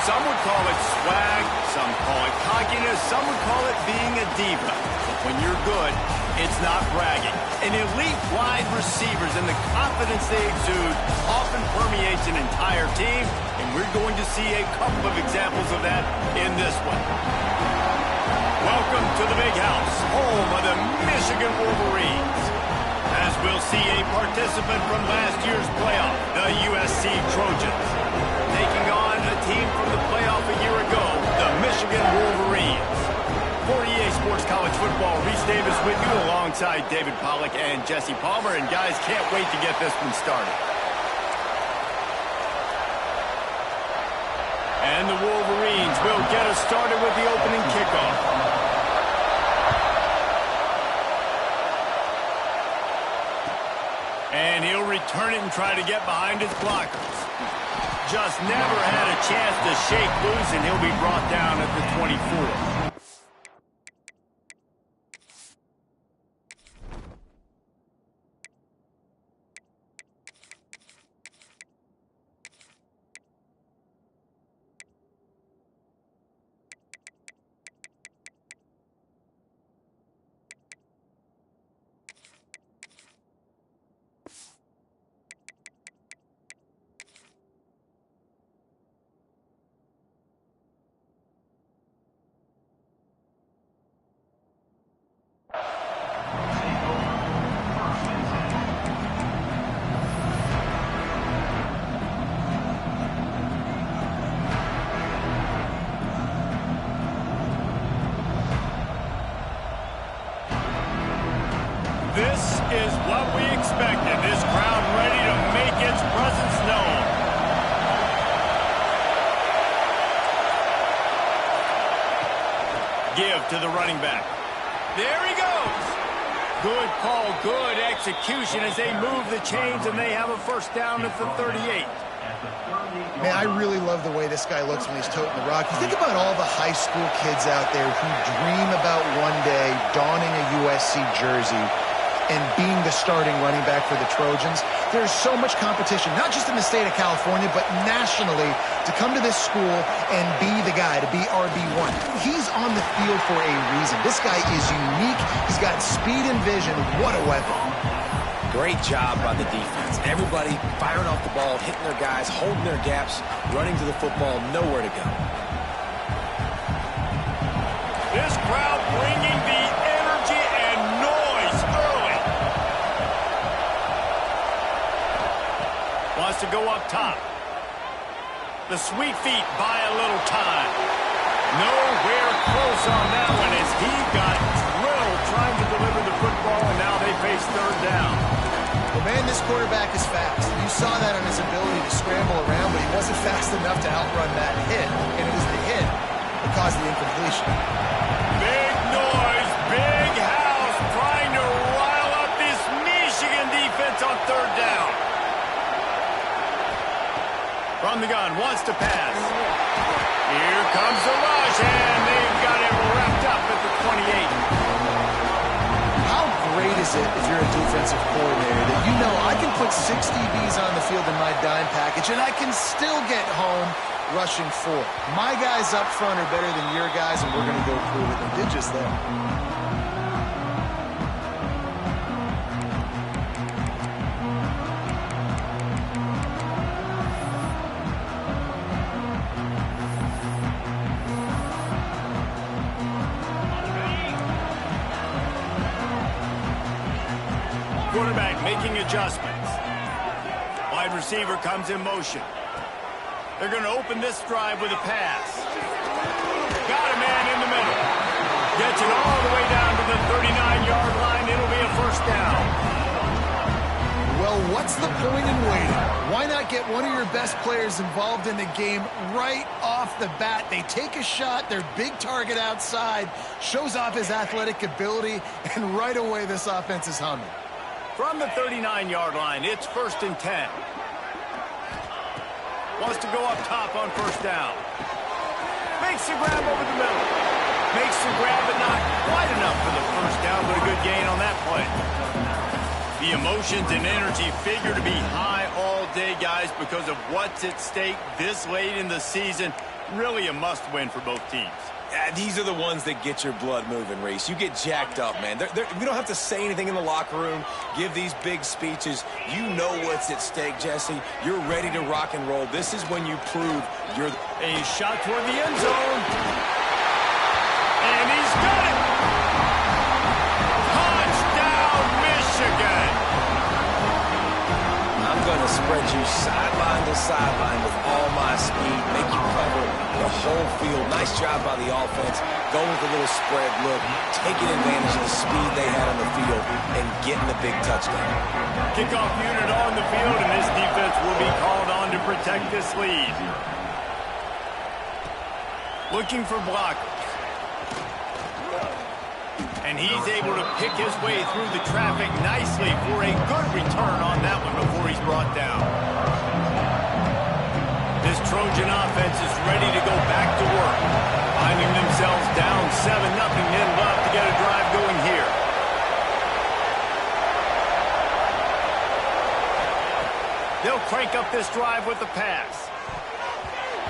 Some would call it swag, some call it cockiness, some would call it being a diva. But when you're good, it's not bragging. An elite wide receivers and the confidence they exude often permeates an entire team, and we're going to see a couple of examples of that in this one. Welcome to the Big House, home of the Michigan Wolverines. As we'll see a participant from last year's playoff, the USC Trojans, taking on a team from the playoff a year ago, the Michigan Wolverines. For EA Sports College Football, Reese Davis with you alongside David Pollack and Jesse Palmer. And guys, can't wait to get this one started. And the Wolverines will get us started with the opening kickoff. And he'll return it and try to get behind his blockers. Just never had a chance to shake loose, and he'll be brought down at the 24. This is what we expected. This crowd ready to make its presence known. Give to the running back. There he goes. Good call, good execution as they move the chains, and they have a first down at the 38. Man, I really love the way this guy looks when he's toting the rock. You think about all the high school kids out there who dream about one day donning a USC jersey and being the starting running back for the Trojans. There's so much competition, not just in the state of California, but nationally, to come to this school and be the guy, to be RB1. He's on the field for a reason. This guy is unique. He's got speed and vision. What a weapon. Great job by the defense. Everybody firing off the ball, hitting their guys, holding their gaps, running to the football, nowhere to go. This crowd bringing the energy and noise early. Wants to go up top. The sweet feet buy a little time. Nowhere close on that one as he got drilled trying to deliver the football, and now they face third down. Well, man, this quarterback is fast. You saw that on his ability to scramble around, but he wasn't fast enough to outrun that hit, and it was the hit that caused the incompletion. Big noise, big house, trying to rile up this Michigan defense on third down. From the gun, wants to pass. Here comes the rush, and they've got it wrapped up at the 28. How great is it if you're a defensive coordinator that you know I can put 6 DBs on the field in my dime package, and I can still get home rushing 4. My guys up front are better than your guys, and we're going to go prove it. They did just that. Quarterback making adjustments. Wide receiver comes in motion. They're going to open this drive with a pass. Got a man in the middle. Gets it all the way down to the 39-yard line. It'll be a first down. Well, what's the point in waiting? Why not get one of your best players involved in the game right off the bat? They take a shot, their big target outside, shows off his athletic ability, and right away this offense is humming. From the 39-yard line, it's 1st and 10. Wants to go up top on first down. Makes the grab over the middle. Makes the grab, but not quite enough for the first down, but a good gain on that play. The emotions and energy figure to be high all day, guys, because of what's at stake this late in the season. Really a must-win for both teams. These are the ones that get your blood moving, Reese. You get jacked up, man. We don't have to say anything in the locker room, give these big speeches. You know what's at stake, Jesse. You're ready to rock and roll. This is when you prove you're... A shot toward the end zone. And he's got it. Touchdown, Michigan. I'm going to spread you sideline to sideline with all my speed, make you cover the whole field. Nice job by the offense. Go with a little spread look, taking advantage of the speed they had on the field and getting the big touchdown. Kickoff unit on the field, and this defense will be called on to protect this lead. Looking for blockers. And he's able to pick his way through the traffic nicely for a good return on that one before he's brought down. This Trojan offense is ready to go back to work. Finding themselves down 7-0, they'd love to get a drive going here. They'll crank up this drive with the pass.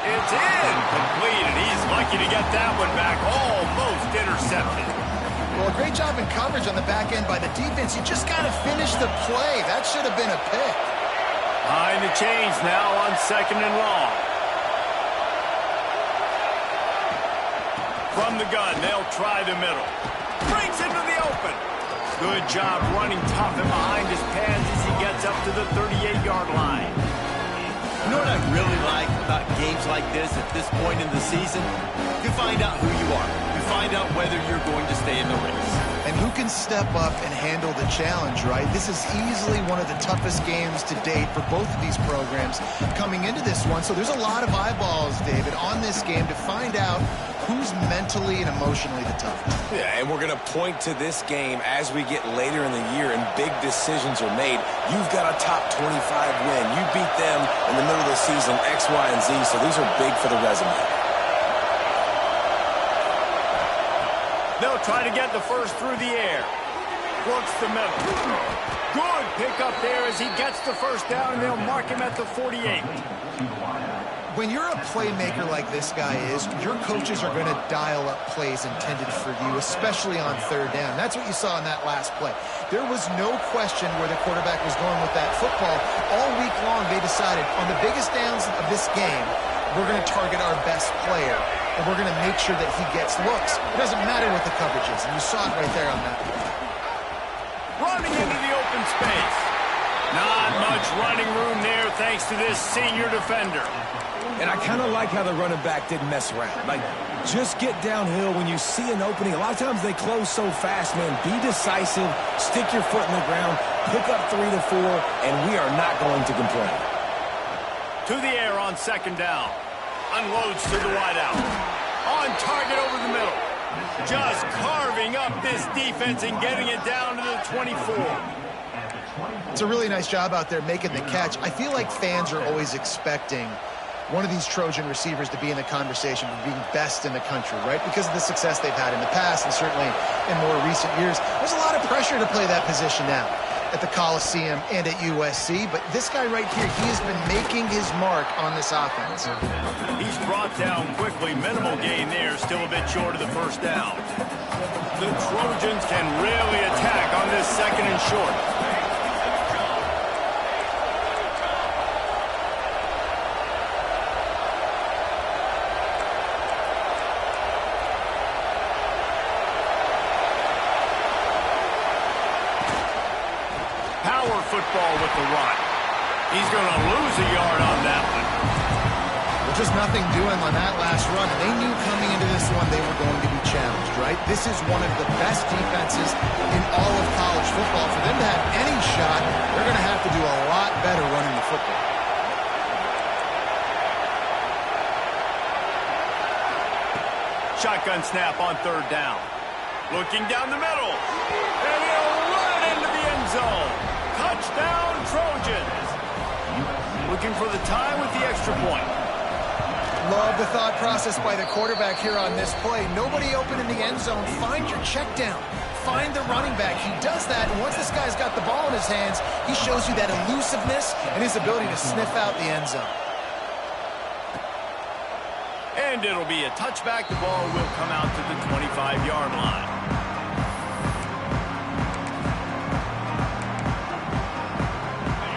It's incomplete, and he's lucky to get that one back. Almost intercepted. Well, a great job in coverage on the back end by the defense. You just got to finish the play. That should have been a pick. Behind the chains now on 2nd and long. From the gun, they'll try the middle. Breaks into the open. Good job running tough and behind his pads as he gets up to the 38-yard line. You know what I really like about games like this at this point in the season? You find out who you are. You find out whether you're going to stay in the race. And who can step up and handle the challenge, right? This is easily one of the toughest games to date for both of these programs coming into this one. So there's a lot of eyeballs, David, on this game to find out who's mentally and emotionally the toughest. Yeah, and we're going to point to this game as we get later in the year and big decisions are made. You've got a top 25 win. You beat them in the middle of the season, X, Y, and Z, so these are big for the resume. They'll try to get the first through the air. Works the middle. Good pick up there as he gets the first down, and they'll mark him at the 48. When you're a playmaker like this guy is, your coaches are going to dial up plays intended for you, especially on 3rd down. That's what you saw in that last play. There was no question where the quarterback was going with that football. All week long, they decided on the biggest downs of this game, we're going to target our best player, and we're going to make sure that he gets looks. It doesn't matter what the coverage is, and you saw it right there on that play. Running into the open space. Not much running room there thanks to this senior defender. And I kind of like how the running back didn't mess around. Like, just get downhill when you see an opening. A lot of times they close so fast, man. Be decisive, stick your foot in the ground, pick up 3 to 4, and we are not going to complain. To the air on 2nd down. Unloads to the wideout. On target over the middle. Just carving up this defense and getting it down to the 24. It's a really nice job out there making the catch. I feel like fans are always expecting one of these Trojan receivers to be in the conversation for being best in the country, right? Because of the success they've had in the past and certainly in more recent years. There's a lot of pressure to play that position now at the Coliseum and at USC, but this guy right here, he has been making his mark on this offense. He's brought down quickly. Minimal gain there, still a bit short of the first down. The Trojans can really attack on this 2nd and short. Football with the run. He's going to lose a yard on that one. Well, just nothing doing on that last run. And they knew coming into this one they were going to be challenged, right? This is one of the best defenses in all of college football. For them to have any shot, they're going to have to do a lot better running the football. Shotgun snap on 3rd down. Looking down the middle. And he'll run it into the end zone. Touchdown, Trojans. Looking for the tie with the extra point. Love the thought process by the quarterback here on this play. Nobody open in the end zone. Find your check down. Find the running back. He does that, and once this guy's got the ball in his hands, he shows you that elusiveness and his ability to sniff out the end zone. And it'll be a touchback. The ball will come out to the 25-yard line.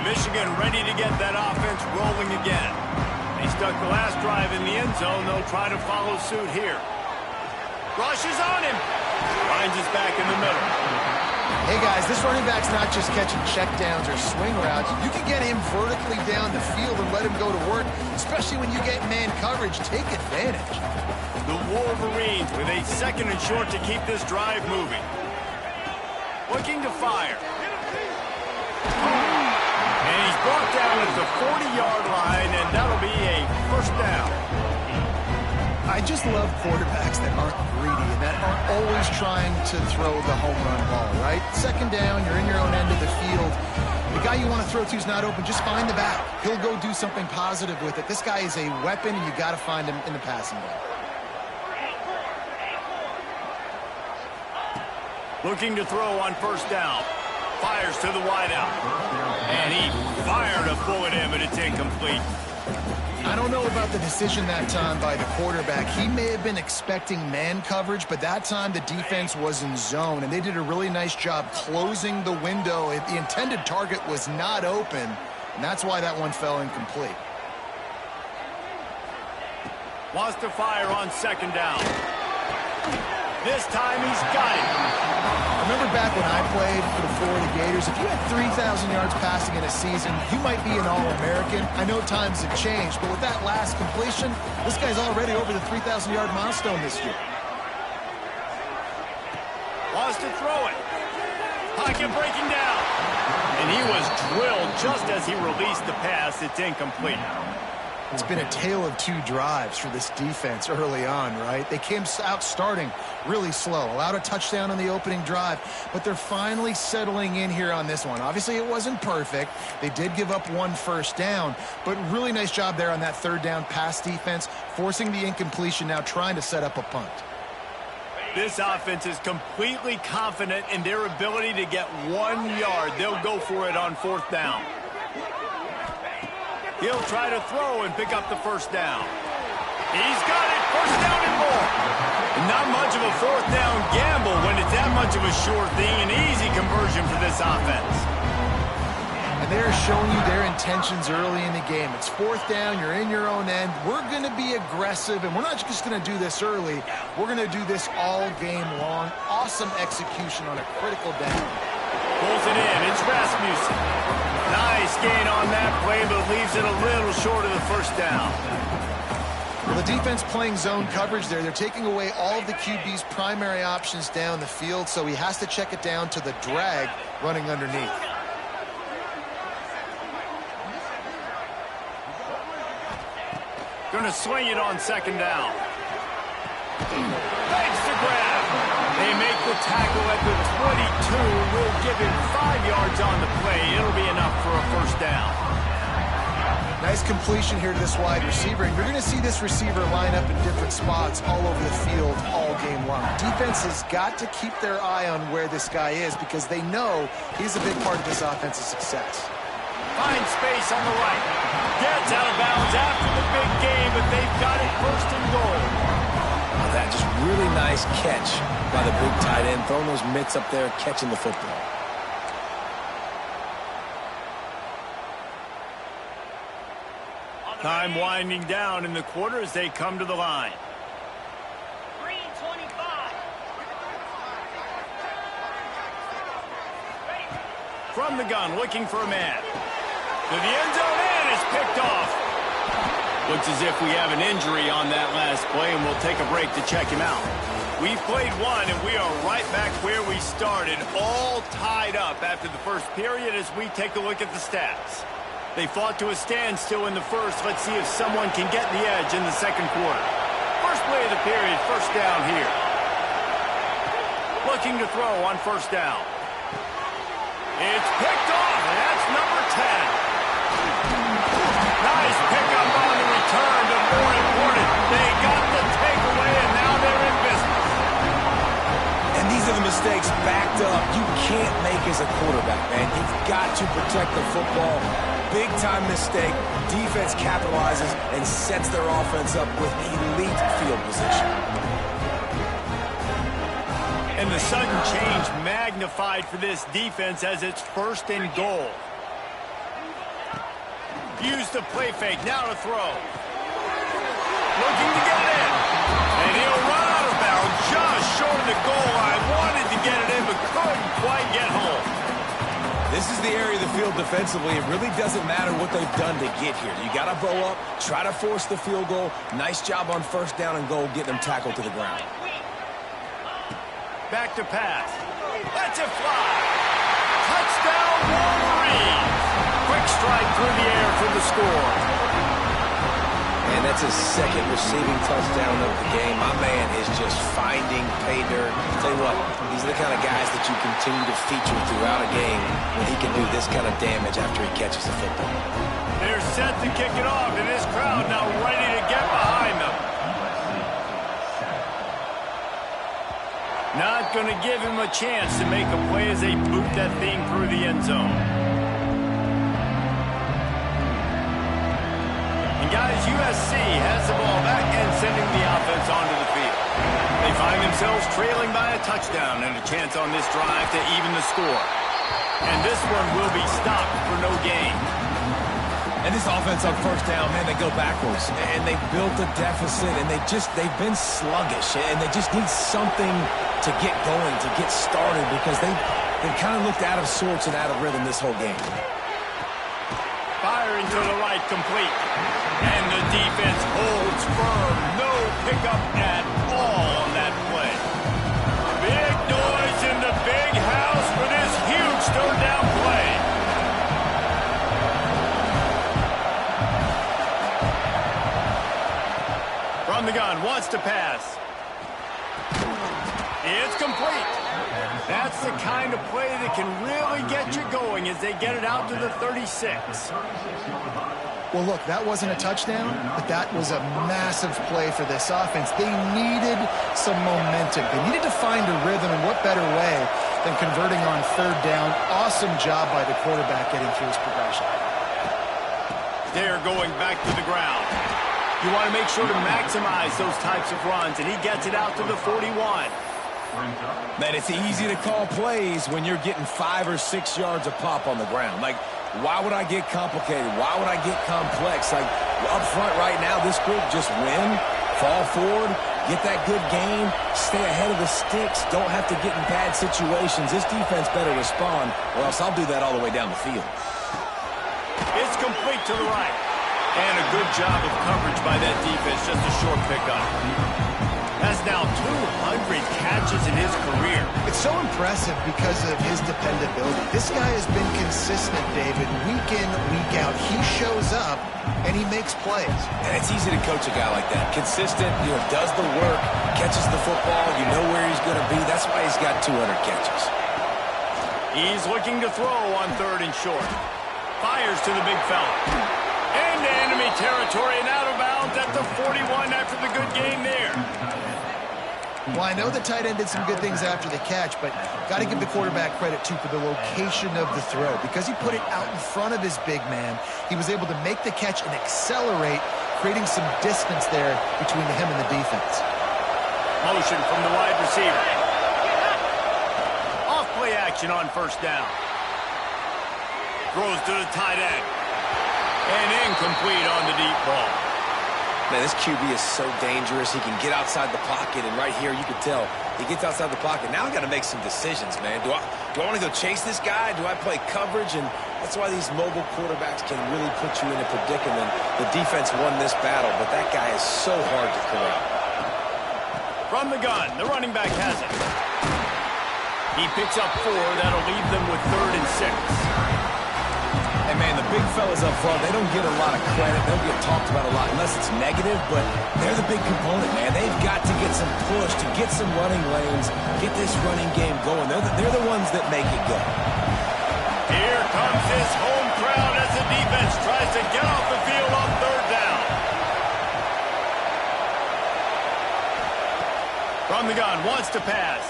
Michigan ready to get that offense rolling again. They stuck the last drive in the end zone. They'll try to follow suit here. Rushes on him. Finds us back in the middle. Hey, guys, this running back's not just catching checkdowns or swing routes. You can get him vertically down the field and let him go to work, especially when you get man coverage. Take advantage. The Wolverines with a 2nd and short to keep this drive moving. Looking to fire. And he's brought down at the 40-yard line, and that'll be a first down. I just love quarterbacks that aren't greedy and that aren't always trying to throw the home run ball, right? 2nd down, you're in your own end of the field. The guy you want to throw to is not open. Just find the back. He'll go do something positive with it. This guy is a weapon, and you got to find him in the passing game. Looking to throw on first down. Fires to the wideout. And he fired a bullet in, but it's incomplete. I don't know about the decision that time by the quarterback. He may have been expecting man coverage, but that time the defense was in zone, and they did a really nice job closing the window. The intended target was not open, and that's why that one fell incomplete. Wants to fire on 2nd down. This time he's got it. I remember back when I played for the Florida Gators, if you had 3,000 yards passing in a season, you might be an All-American. I know times have changed, but with that last completion, this guy's already over the 3,000-yard milestone this year. Wants to throw it. Pocket breaking down. And he was drilled just as he released the pass. It's incomplete. It's been a tale of 2 drives for this defense early on, right? They came out starting really slow, allowed a touchdown on the opening drive, but they're finally settling in here on this one. Obviously, it wasn't perfect. They did give up 1 first down, but really nice job there on that 3rd down pass defense, forcing the incompletion, now trying to set up a punt. This offense is completely confident in their ability to get 1 yard. They'll go for it on 4th down. He'll try to throw and pick up the first down. He's got it. First down and more. Not much of a 4th down gamble when it's that much of a sure thing. An easy conversion for this offense. And they're showing you their intentions early in the game. It's 4th down. You're in your own end. We're going to be aggressive, and we're not just going to do this early. We're going to do this all game long. Awesome execution on a critical down. Pulls it in. It's Rasmussen. Nice gain on that play, but leaves it a little short of the first down. Well, the defense playing zone coverage there. They're taking away all of the QB's primary options down the field, so he has to check it down to the drag running underneath. Going to swing it on 2nd down. Legs to grab. They make the tackle at the 22. We'll give him 5 yards on the play. It'll be enough for a first down. Nice completion here to this wide receiver, and you're going to see this receiver line up in different spots all over the field all game long. Defense has got to keep their eye on where this guy is because they know he's a big part of this offense's success. Finds space on the right. Gets out of bounds after the big game, but they've got it 1st and goal. That just really nice catch by the big tight end, throwing those mitts up there, catching the football. Time winding down in the quarter as they come to the line. Ncaa25. From the gun, looking for a man. To the end zone, and it's picked off. Looks as if we have an injury on that last play, and we'll take a break to check him out. We've played 1, and we are right back where we started, all tied up after the first period as we take a look at the stats. They fought to a standstill in the first. Let's see if someone can get the edge in the 2nd quarter. First play of the period, first down here. Looking to throw on first down. It's picked off, and that's number 10. Nice pickup on the return, but more important, they got the takeaway, and now they're in business. And these are the mistakes back backed up, you can't make as a quarterback, man. You've got to protect the football. Big-time mistake. Defense capitalizes and sets their offense up with elite field position. And the sudden change magnified for this defense as it's 1st and goal. Use the play fake, now to throw. Looking to get it in. And he'll run out of bounds just short of the goal line. Wanted to get it in, but couldn't quite get home. This is the area of the field defensively. It really doesn't matter what they've done to get here. You got to bow up, try to force the field goal. Nice job on 1st down and goal, getting them tackled to the ground. Back to pass. Lets it fly. Touchdown, Wolverines. Quick strike through the air for the score. And that's his 2nd receiving touchdown of the game. My man is just finding pay dirt. Tell you what, these are the kind of guys that you continue to feature throughout a game when he can do this kind of damage after he catches the football. They're set to kick it off, and this crowd now ready to get behind them. Not going to give him a chance to make a play as they boot that thing through the end zone. And guys, USC has the ball back and sending the offense onto the field. They find themselves trailing by a touchdown and a chance on this drive to even the score. And this one will be stopped for no gain. And this offense on 1st down, man, they go backwards. And they built a deficit, and they've been sluggish. And they just need something to get going, to get started, because they've kind of looked out of sorts and out of rhythm this whole game. Firing to the right, complete. And the defense holds firm. No pickup at all on that play. Big noise in the big house for this huge third down play. From the gun, wants to pass. It's complete. That's the kind of play that can really get you going as they get it out to the 36. Well, look, that wasn't a touchdown, but that was a massive play for this offense. They needed some momentum. They needed to find a rhythm, and what better way than converting on 3rd down. Awesome job by the quarterback getting through his progression. They're going back to the ground. You want to make sure to maximize those types of runs, and he gets it out to the 41. Man, it's easy to call plays when you're getting 5 or 6 yards a pop on the ground. Like, why would I get complicated? Why would I get complex? Like, up front right now, this group just win, fall forward, get that good game, stay ahead of the sticks, don't have to get in bad situations. This defense better respond, or else I'll do that all the way down the field. It's complete to the right. And a good job of coverage by that defense, just a short pickup. Has now 200 catches in his career. It's so impressive because of his dependability. This guy has been consistent, David, week in, week out. He shows up, and he makes plays. And it's easy to coach a guy like that. Consistent, does the work, catches the football, you know where he's going to be. That's why he's got 200 catches. He's looking to throw on 3rd and short. Fires to the big fella. Into enemy territory and out of bounds at the 41 after the good game there. Well, I know the tight end did some good things after the catch, but got to give the quarterback credit, too, for the location of the throw. Because he put it out in front of his big man, he was able to make the catch and accelerate, creating some distance there between him and the defense. Motion from the wide receiver. Off play action on 1st down. Throws to the tight end. And incomplete on the deep ball. Man, this QB is so dangerous. He can get outside the pocket, and right here you can tell he gets outside the pocket. Now I got to make some decisions, man. Do I want to go chase this guy? Do I play coverage? And that's why these mobile quarterbacks can really put you in a predicament. The defense won this battle, but that guy is so hard to corral. From the gun, the running back has it. He picks up 4. That'll leave them with 3rd and 6. And, man, the big fellas up front, they don't get a lot of credit. They don't get talked about a lot unless it's negative, but they're the big component, man. They've got to get some push, to get some running lanes, get this running game going. They're the ones that make it go. Here comes this home crowd as the defense tries to get off the field on 3rd down. From the gun, wants to pass.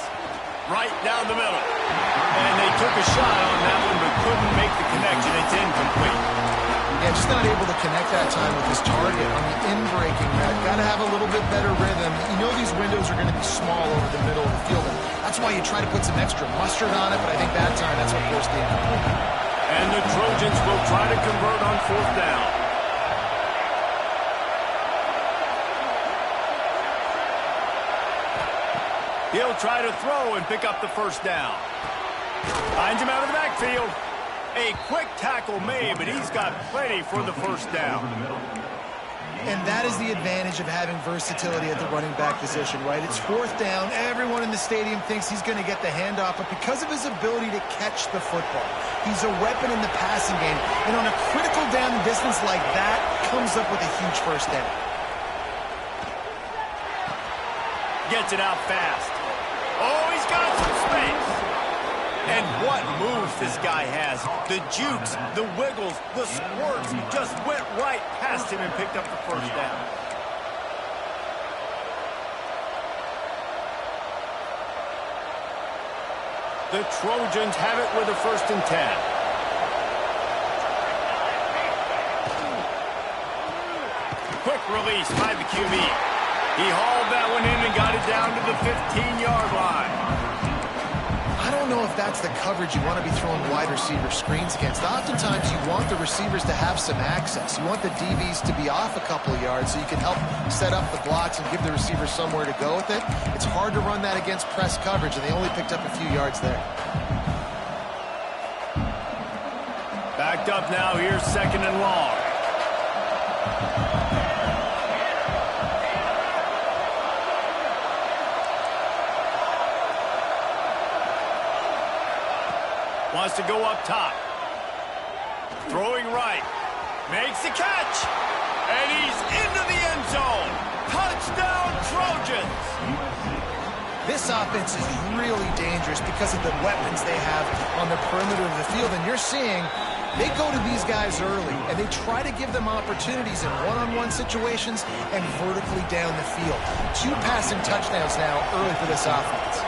right down the middle. And they took a shot on that one, but couldn't make the connection. It's incomplete. Yeah, just not able to connect that time with his target on the in-breaking. Got to have a little bit better rhythm. You know these windows are going to be small over the middle of the field. That's why you try to put some extra mustard on it, but I think that time that's what forced the incomplete. And the Trojans will try to convert on 4th down. He'll try to throw and pick up the 1st down. Finds him out of the backfield. A quick tackle made, but he's got plenty for the 1st down. And that is the advantage of having versatility at the running back position, right? It's 4th down. Everyone in the stadium thinks he's going to get the handoff, but because of his ability to catch the football, he's a weapon in the passing game. And on a critical down and distance like that, comes up with a huge 1st down. Gets it out fast. Oh, he's got some space. And what moves this guy has. The jukes, the wiggles, the squirts just went right past him and picked up the 1st down. The Trojans have it with a 1st and 10. Quick release by the QB. He hauled that one in and got it down to the 15-yard line. I don't know if that's the coverage you want to be throwing wide receiver screens against. Oftentimes, you want the receivers to have some access. You want the DBs to be off a couple of yards so you can help set up the blocks and give the receiver somewhere to go with it. It's hard to run that against press coverage, and they only picked up a few yards there. Backed up now. Here's 2nd and long. Wants to go up top. Throwing right. Makes the catch. And he's into the end zone. Touchdown, Trojans. This offense is really dangerous because of the weapons they have on the perimeter of the field. And you're seeing they go to these guys early, and they try to give them opportunities in one-on-one situations and vertically down the field. 2 passing touchdowns now early for this offense.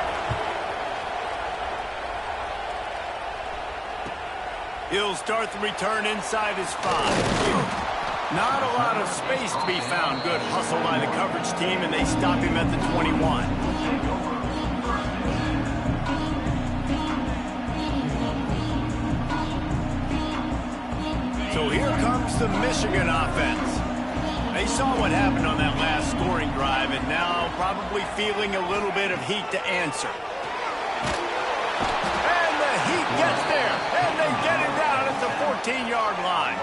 He'll start the return inside his 5. Not a lot of space to be found. Good hustle by the coverage team, and they stop him at the 21. So here comes the Michigan offense. They saw what happened on that last scoring drive, and now probably feeling a little bit of heat to answer. And the heat gets there, and they get it down at the 14-yard line.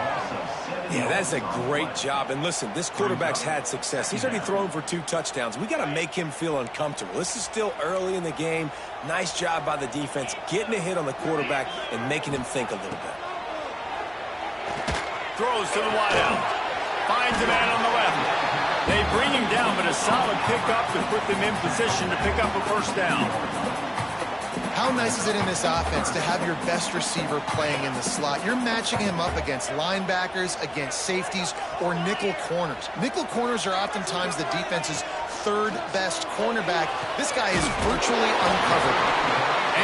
Yeah, that's a great job. And listen, this quarterback's had success. He's already thrown for 2 touchdowns. We got to make him feel uncomfortable. This is still early in the game. Nice job by the defense, getting a hit on the quarterback and making him think a little bit. Throws to the wideout. Finds a man on the left. They bring him down, but a solid pickup to put them in position to pick up a 1st down. How nice is it in this offense to have your best receiver playing in the slot? You're matching him up against linebackers, against safeties, or nickel corners. Nickel corners are oftentimes the defense's 3rd best cornerback. This guy is virtually uncovered.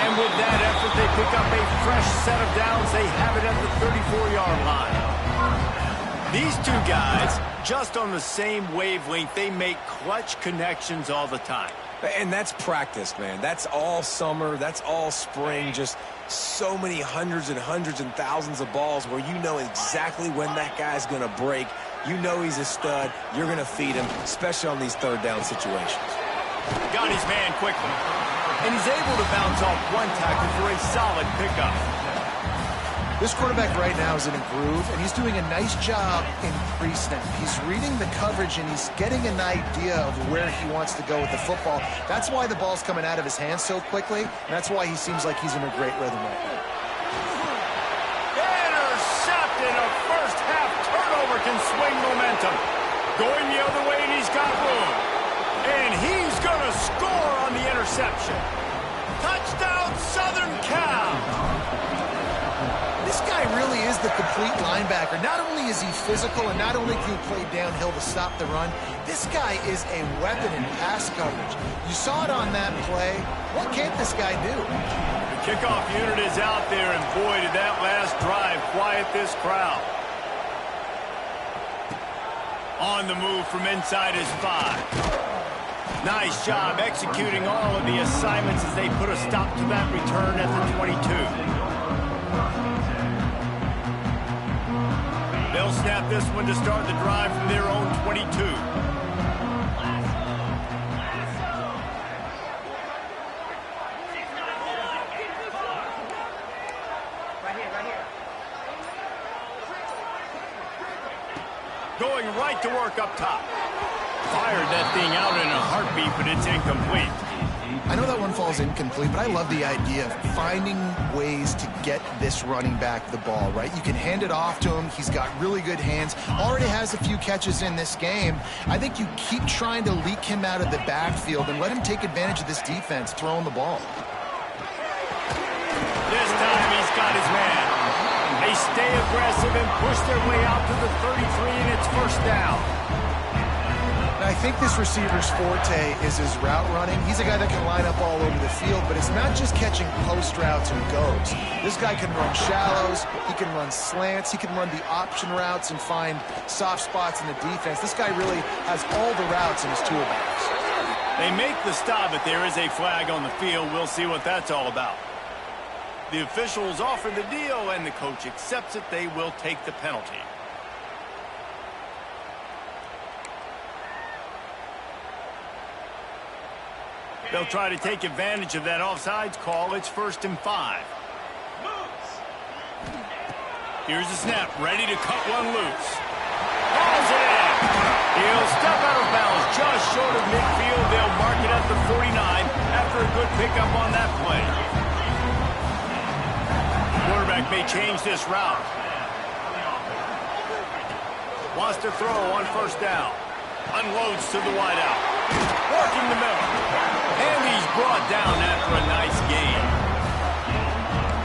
And with that effort, they pick up a fresh set of downs. They have it at the 34-yard line. These 2 guys, just on the same wavelength, they make clutch connections all the time. And that's practice, man. That's all summer. That's all spring. Just so many hundreds and thousands of balls where you know exactly when that guy's going to break. You know he's a stud. You're going to feed him, especially on these 3rd down situations. Got his man quickly. And he's able to bounce off 1 tackle for a solid pickup. This quarterback right now is in a groove, and he's doing a nice job in pre-snap. He's reading the coverage, and he's getting an idea of where he wants to go with the football. That's why the ball's coming out of his hands so quickly, and that's why he seems like he's in a great rhythm right now. Intercepted. A first-half turnover can swing momentum. Going the other way, and he's got room. And he's going to score on the interception. Touchdown, Southern Cal. This guy really is the complete complete linebacker. Not only is he physical and not only can he play downhill to stop the run, this guy is a weapon in pass coverage. You saw it on that play. What can't this guy do? The kickoff unit is out there, and boy, did that last drive quiet this crowd. On the move from inside his 5. Nice job executing all of the assignments as they put a stop to that return at the 22. They'll snap this one to start the drive from their own 22. Going right to work up top. Fired that thing out in a heartbeat, but it's incomplete. I know that one falls incomplete, but I love the idea of finding ways to get this running back the ball, right? You can hand it off to him. He's got really good hands. Already has a few catches in this game. I think you keep trying to leak him out of the backfield and let him take advantage of this defense throwing the ball. This time he's got his man. They stay aggressive and push their way out to the 33, and it's first down. I think this receiver's forte is his route running. He's a guy that can line up all over the field, but it's not just catching post routes and goes. This guy can run shallows, he can run slants, he can run the option routes and find soft spots in the defense. This guy really has all the routes in his toolbox. They make the stop, but there is a flag on the field. We'll see what that's all about. The officials offer the deal, and the coach accepts it. They will take the penalty. They'll try to take advantage of that offsides call. It's 1st and 5. Here's the snap, ready to cut one loose. Balls it in. He'll step out of bounds just short of midfield. They'll mark it at the 49 after a good pickup on that play. Quarterback may change this route. Wants to throw on 1st down. Unloads to the wideout. Working the middle. And he's brought down after a nice gain.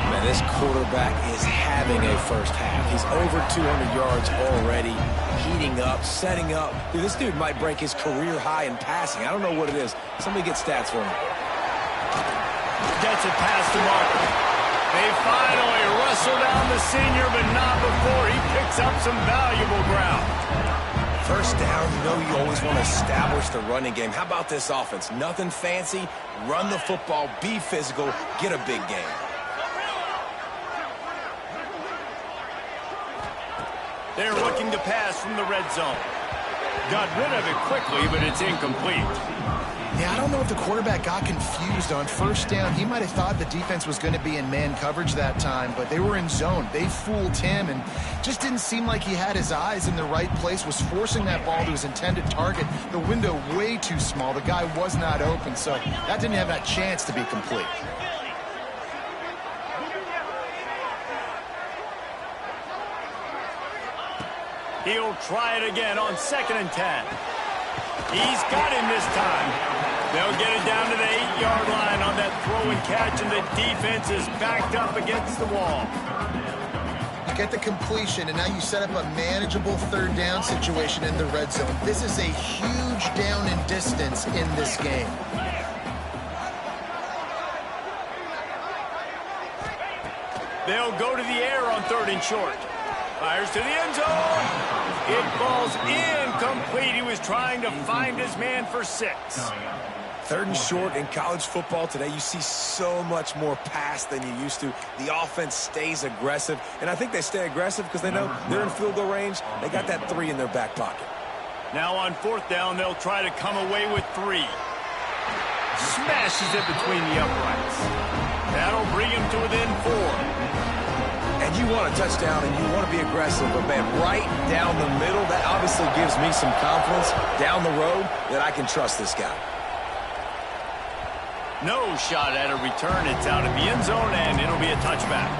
Man, this quarterback is having a first half. He's over 200 yards already, heating up, setting up. Dude, this dude might break his career high in passing. I don't know what it is. Somebody get stats for him. Gets it past the marker. They finally wrestle down the senior, but not before he picks up some valuable ground. First down, you know you always want to establish the running game. How about this offense? Nothing fancy. Run the football, be physical, get a big game. They're looking to pass from the red zone. Got rid of it quickly, but it's incomplete. Yeah, I don't know if the quarterback got confused on 1st down. He might have thought the defense was going to be in man coverage that time, but they were in zone. They fooled him and just didn't seem like he had his eyes in the right place, was forcing that ball to his intended target. The window way too small. The guy was not open, so that didn't have that chance to be complete. He'll try it again on 2nd and 10. He's got him this time. They'll get it down to the 8-yard line on that throw and catch, and the defense is backed up against the wall. You get the completion, and now you set up a manageable 3rd down situation in the red zone. This is a huge down in distance in this game. They'll go to the air on 3rd and short. Fires to the end zone. It falls incomplete. He was trying to find his man for 6. 3rd and short in college football today. You see so much more pass than you used to. The offense stays aggressive, and I think they stay aggressive because they know they're in field goal range. They got that 3 in their back pocket. Now on 4th down, they'll try to come away with 3. Smashes it between the uprights. That'll bring him to within 4. And you want a touchdown and you want to be aggressive, but man, right down the middle, that obviously gives me some confidence down the road that I can trust this guy. No shot at a return. It's out of the end zone, and it'll be a touchback.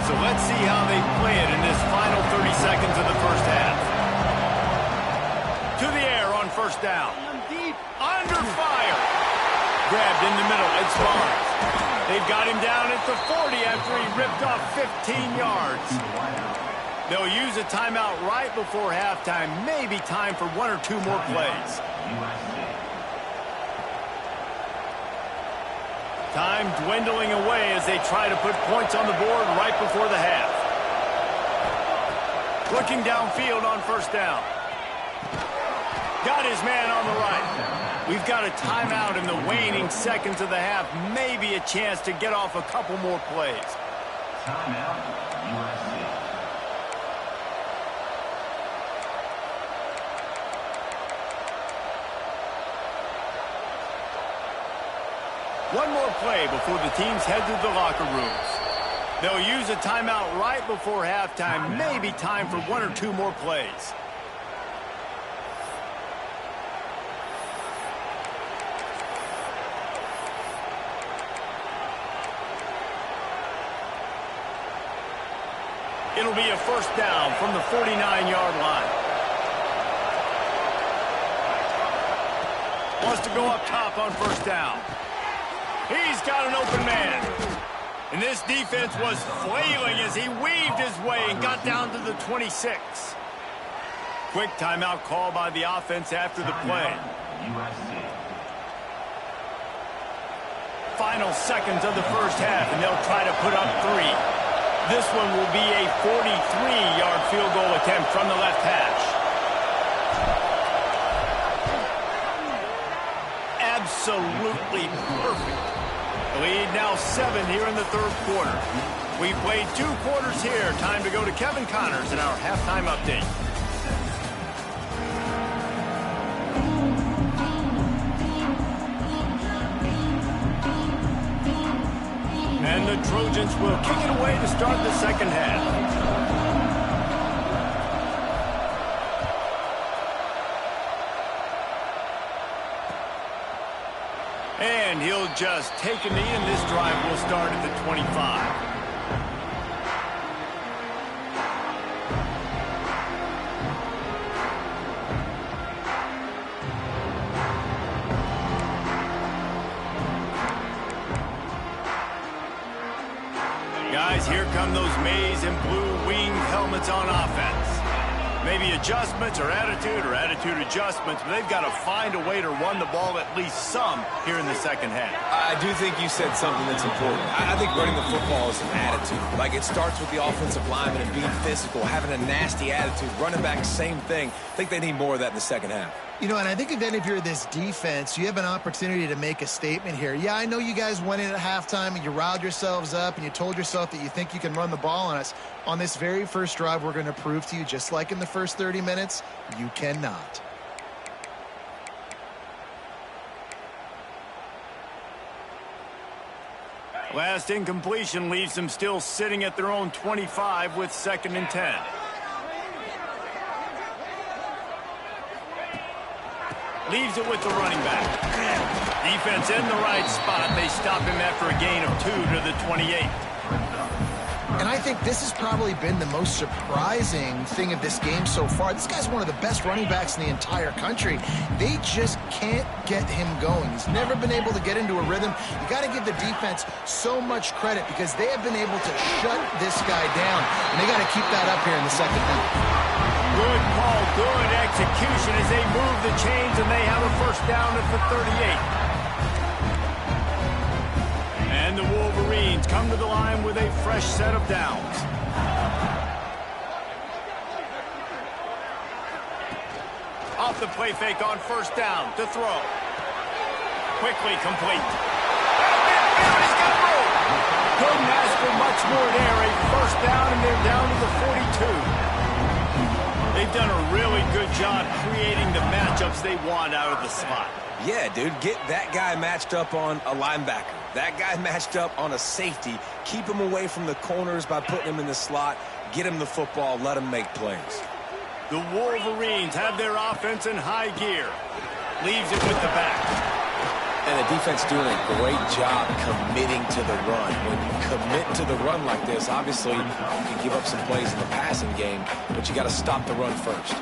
So let's see how they play it in this final 30 seconds of the first half. To the air on 1st down. Under fire. Grabbed in the middle. It's Barnes. They've got him down at the 40 after he ripped off 15 yards. They'll use a timeout right before halftime. Maybe time for 1 or 2 more plays. Time dwindling away as they try to put points on the board right before the half. Looking downfield on first down. Got his man on the right. We've got a timeout in the waning seconds of the half. Maybe a chance to get off a couple more plays. Timeout, USC. One more play before the teams head to the locker rooms. They'll use a timeout right before halftime. Maybe time for 1 or 2 more plays. It'll be a first down from the 49-yard line. Wants to go up top on first down. He's got an open man. And this defense was flailing as he weaved his way and got down to the 26. Quick timeout call by the offense after the play. Final seconds of the first half, and they'll try to put up 3. This one will be a 43-yard field goal attempt from the left hash. Absolutely perfect. Lead now 7 here in the third quarter. We've played 2 quarters here. Time to go to Kevin Connors in our halftime update. And the Trojans will kick it away to start the second half. And he'll just take a knee, and this drive will start at the 25. Guys, here come those maize and blue winged helmets on offense. Maybe adjustments or attitude adjustments, but they've got to find a way to run the ball at least some here in the second half. I do think you said something that's important. I think running the football is an attitude. Like, it starts with the offensive lineman and being physical, having a nasty attitude. Running back, same thing. I think they need more of that in the second half. You know, and I think if you're this defense, you have an opportunity to make a statement here. Yeah, I know you guys went in at halftime and you riled yourselves up and you told yourself that you think you can run the ball on us. On this very first drive, we're going to prove to you, just like in the first 30 minutes, you cannot. Last incompletion leaves them still sitting at their own 25 with 2nd and 10. Leaves it with the running back. Defense in the right spot. They stop him after a gain of 2 to the 28. And I think this has probably been the most surprising thing of this game so far. This guy's one of the best running backs in the entire country. They just can't get him going. He's never been able to get into a rhythm. You got to give the defense so much credit because they have been able to shut this guy down. And they got to keep that up here in the second half. Good call, good execution as they move the chains, and they have a first down at the 38. And the Wolverines come to the line with a fresh set of downs. Off the play fake on first down to throw. Quickly complete. He's got room. Couldn't ask for much more there. A first down, and they're down to the 42. They've done a really good job creating the matchups they want out of the slot. Yeah, dude, get that guy matched up on a linebacker. That guy matched up on a safety. Keep him away from the corners by putting him in the slot. Get him the football. Let him make plays. The Wolverines have their offense in high gear. Leaves it with the back. And the defense doing a great job committing to the run. When you commit to the run like this, obviously you can give up some plays in the passing game, but you got to stop the run first.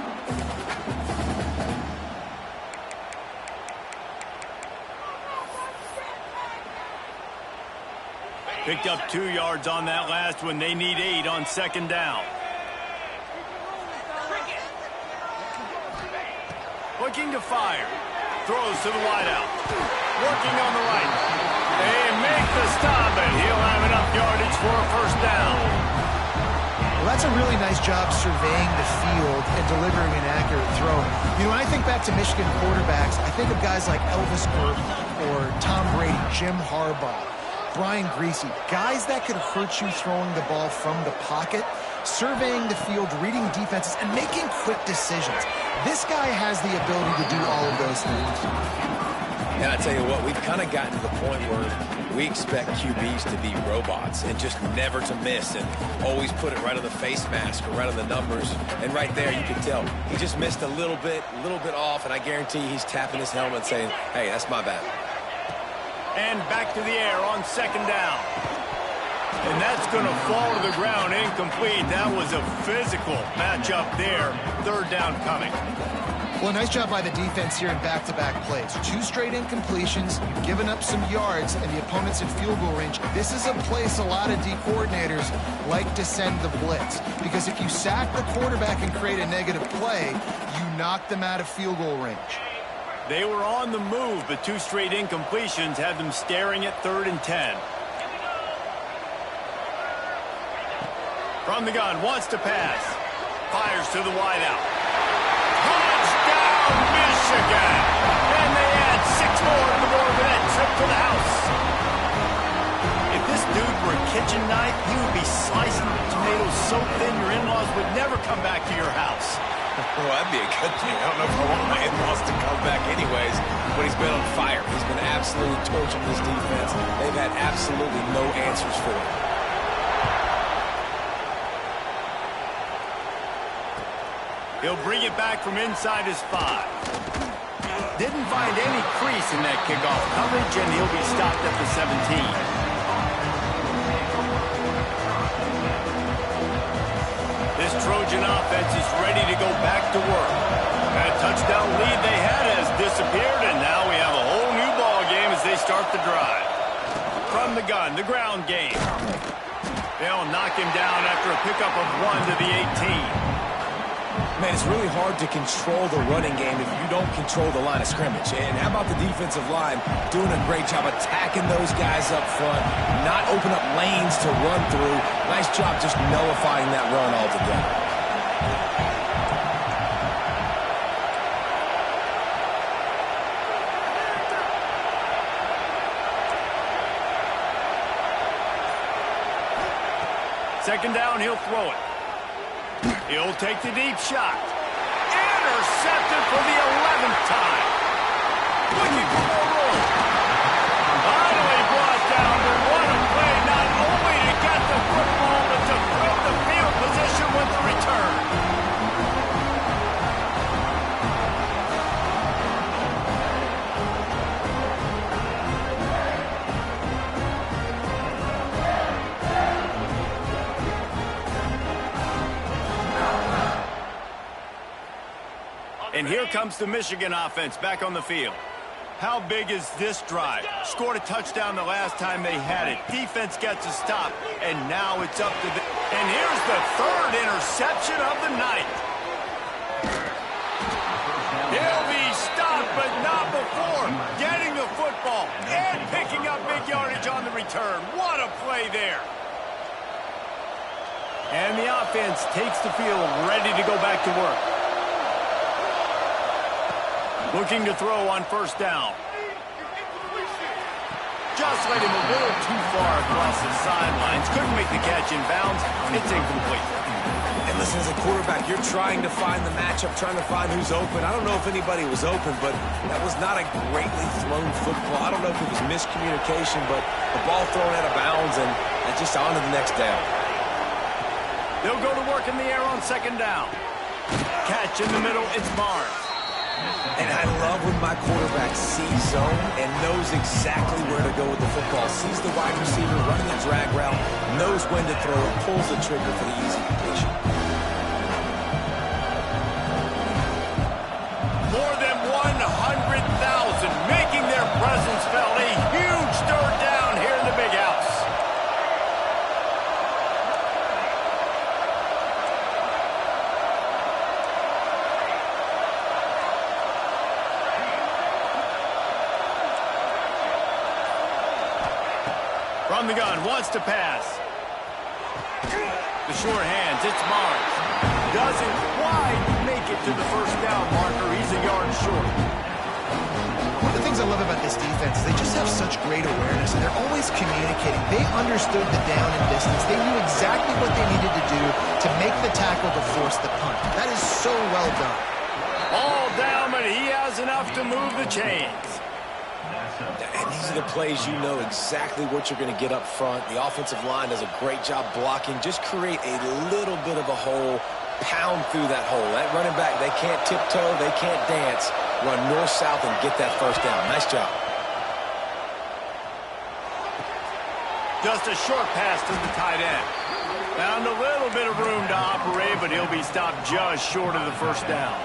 Picked up 2 yards on that last one. They need 8 on second down. Looking to fire. Throws to the wideout. Working on the right. They make the stop, and he'll have enough yardage for a first down. Well, that's a really nice job surveying the field and delivering an accurate throw. You know, when I think back to Michigan quarterbacks, I think of guys like Elvis Burton or Tom Brady, Jim Harbaugh, Brian Greasy, guys that could hurt you throwing the ball from the pocket, surveying the field, reading defenses, and making quick decisions. This guy has the ability to do all of those things. And I tell you what, we've kind of gotten to the point where we expect QBs to be robots and just never to miss and always put it right on the face mask or right on the numbers. And right there, you can tell he just missed a little bit off, and I guarantee he's tapping his helmet saying, hey, that's my bad. And back to the air on second down. And that's going to fall to the ground incomplete. That was a physical matchup there. Third down coming. Well, nice job by the defense here in back-to-back plays. 2 straight incompletions, you've given up some yards, and the opponent's in field goal range. This is a place a lot of D coordinators like to send the blitz, because if you sack the quarterback and create a negative play, you knock them out of field goal range. They were on the move, but 2 straight incompletions had them staring at 3rd and 10. From the gun, wants to pass. Fires to the wideout. Touchdown, Michigan! And they add 6 more to the board with that trip to the house. If this dude were a kitchen knife, he would be slicing tomatoes so thin your in-laws would never come back to your house. Well, that'd be a good thing. I don't know if I want my in-laws to come back anyways, but he's been on fire. He's been absolutely torching this defense. They've had absolutely no answers for him. He'll bring it back from inside his 5. Didn't find any crease in that kickoff coverage, and he'll be stopped at the 17. This Trojan offense is ready to go back to work. That touchdown lead they had has disappeared, and now we have a whole new ball game as they start the drive. From the gun, the ground game. They'll knock him down after a pickup of 1 to the 18. Man, it's really hard to control the running game if you don't control the line of scrimmage. And how about the defensive line doing a great job attacking those guys up front, not open up lanes to run through. Nice job just nullifying that run altogether. Second down, he'll throw it. He'll take the deep shot. Intercepted for the 11th time. Looking for more room. Finally brought down, but what a play, not only to get the football, but to flip the field position with the return. And here comes the Michigan offense back on the field. How big is this drive? Scored a touchdown the last time they had it. Defense gets a stop, and now it's up to the... And here's the 3rd interception of the night. He'll be stopped, but not before getting the football and picking up big yardage on the return. What a play there. And the offense takes the field ready to go back to work. Looking to throw on first down. Just led him a little too far across the sidelines. Couldn't make the catch in bounds. It's incomplete. And listen, as a quarterback, you're trying to find the matchup, trying to find who's open. I don't know if anybody was open, but that was not a greatly thrown football. I don't know if it was miscommunication, but the ball thrown out of bounds, and just on to the next down. They'll go to work in the air on second down. Catch in the middle, it's Barnes. And I love when my quarterback sees zone and knows exactly where to go with the football. Sees the wide receiver running a drag route, knows when to throw it, pulls the trigger for the easy completion. More than 100,000 making their presence felt. A huge third down here in the big house. From the gun, wants to pass. The short hands, it's Barnes. Doesn't quite make it to the first down marker. He's a yard short. One of the things I love about this defense is they just have such great awareness, and they're always communicating. They understood the down and distance. They knew exactly what they needed to do to make the tackle to force the punt. That is so well done. All down, but he has enough to move the chains. And these are the plays you know exactly what you're going to get up front. The offensive line does a great job blocking. Just create a little bit of a hole, pound through that hole. That running back, they can't tiptoe, they can't dance. Run north-south and get that first down. Nice job. Just a short pass to the tight end. Found a little bit of room to operate, but he'll be stopped just short of the first down.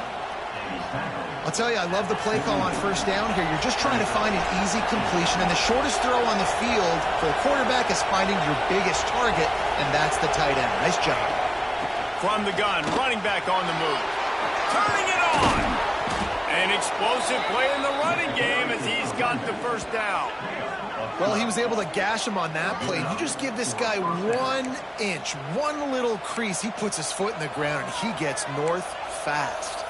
I'll tell you, I love the play call on first down here. You're just trying to find an easy completion, and the shortest throw on the field for the quarterback is finding your biggest target, and that's the tight end. Nice job. From the gun, running back on the move. Turning it on! An explosive play in the running game as he's got the first down. Well, he was able to gash him on that play. You just give this guy 1 inch, one little crease. He puts his foot in the ground, and he gets north fast.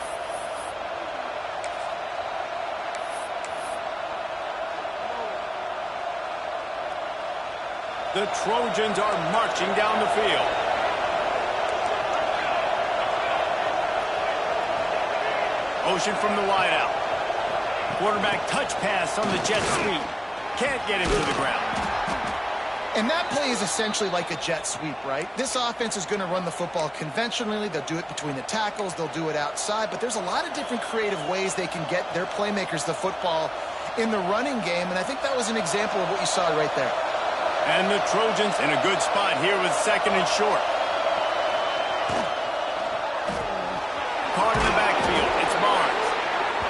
The Trojans are marching down the field. Motion from the wideout. Quarterback touch pass on the jet sweep. Can't get him to the ground. And that play is essentially like a jet sweep, right? This offense is going to run the football conventionally. They'll do it between the tackles. They'll do it outside. But there's a lot of different creative ways they can get their playmakers the football in the running game. And I think that was an example of what you saw right there. And the Trojans in a good spot here with second and short. Caught in the backfield. It's Barnes.